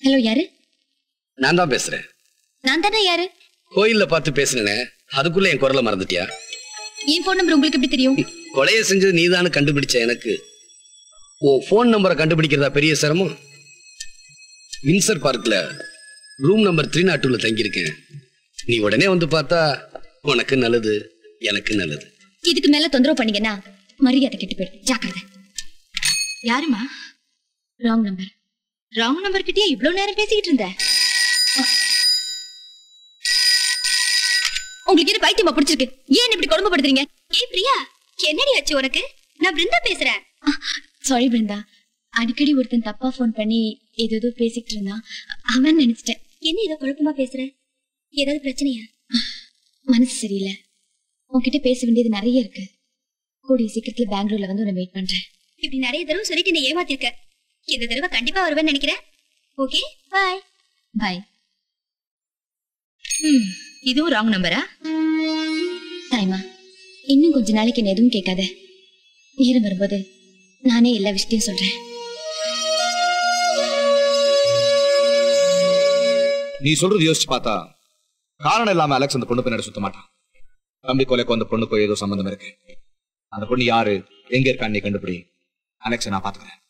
Hello, யாரு? நான் தான் பேசுறேன். நான் தானே. யாரு? கோயில்ல பார்த்து பேசுனேனே, அதுக்குள்ள என் குரலை மறந்துட்டியா? என் போன் நம்பர் உங்களுக்கு எப்படி தெரியும்? கொலையை செஞ்சது நீதானு கண்டுபிடிச்ச எனக்கு உன் போன் நம்பரை கண்டுபிடிக்கிறதா பெரிய சிரமம். வின்சர் பார்க்ல ரூம் நம்பர் 302ல தங்கியிருக்கேன். நீ உடனே வந்து பார்த்தா உனக்கு நல்லது, எனக்கு நல்லது. இதுக்கு மேல தொந்தரவு பண்ணீங்கன்னா மரியாதை கெட்டு போயிடும். ஜாக்கிரதை. யாருமா? Wrong number. ராங் நம்பர் கிட்டே இவ்வளவு நேரம் பேசிக்கிட்டு இருந்த? உங்களுக்கு என்ன பைத்தியமா பிடிச்சிருக்கு? ஏன் இப்படி கொடுமைப்படுத்துறீங்க? ஏய் பிரியா, என்னடி ஆச்சு உனக்கு? நான் பிருந்தா பேசுறேன். சாரி பிருந்தா, அடிக்கடி ஒருத்தன் தப்பா போன் பண்ணி ஏதோ பேசிக்கிட்டு இருந்தான். அவன் நினைச்சிட்டேன். என்ன ஏதோ குழப்பமா பேசுற? ஏதாவது பிரச்சனையா? மனசு சரியில்லை. உன்கிட்ட பேச வேண்டியது நிறைய இருக்கு. கூடிய சீக்கிரத்துல பெங்களூர்ல வந்து உன்னை வெயிட் பண்றேன். இப்படி நிறைய தடவை சொல்லிட்டு என்ன ஏமாத்திருக்க. இந்த தடவை கண்டிப்பா வருவேன்னு நினைக்கிறேன். ஓகே, பாய். பாய். இதுவும் ராங் நம்பரா? தாய்மா, இன்னும் கொஞ்ச நாளைக்கு என்ன எதுவும் கேட்காத. நேரம் வரும்போது நானே எல்லா விஷயத்தையும் சொல்றேன். நீ சொல்றது யோசிச்சு பார்த்தா காரணம் இல்லாம அலெக்ஸ் அந்த பொண்ணு பின்னாடி சுத்த மாட்டான். தம்பி கொலைக்கு அந்த பொண்ணுக்கு ஏதோ சம்பந்தம் இருக்கு. அந்த பொண்ணு யாரு, எங்க இருக்கான்னு நீ கண்டுபிடி. அலெக்ஸை நான் பாத்துக்கிறேன்.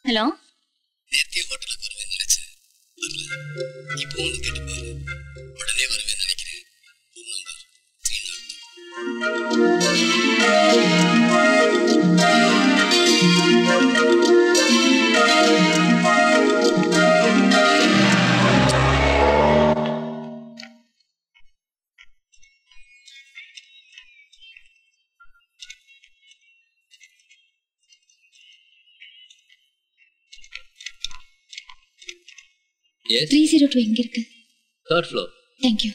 ஹலோ, ஹோட்டலுக்கு வருவேன்னு நினைச்சேன். இப்போ ஒன்று கேட்டு பாரு. உடனே வருவேன்னு நினைக்கிறேன். ரூம் நம்பர் 302 எங்க இருக்கு?3rd floor. தேங்க்யூ.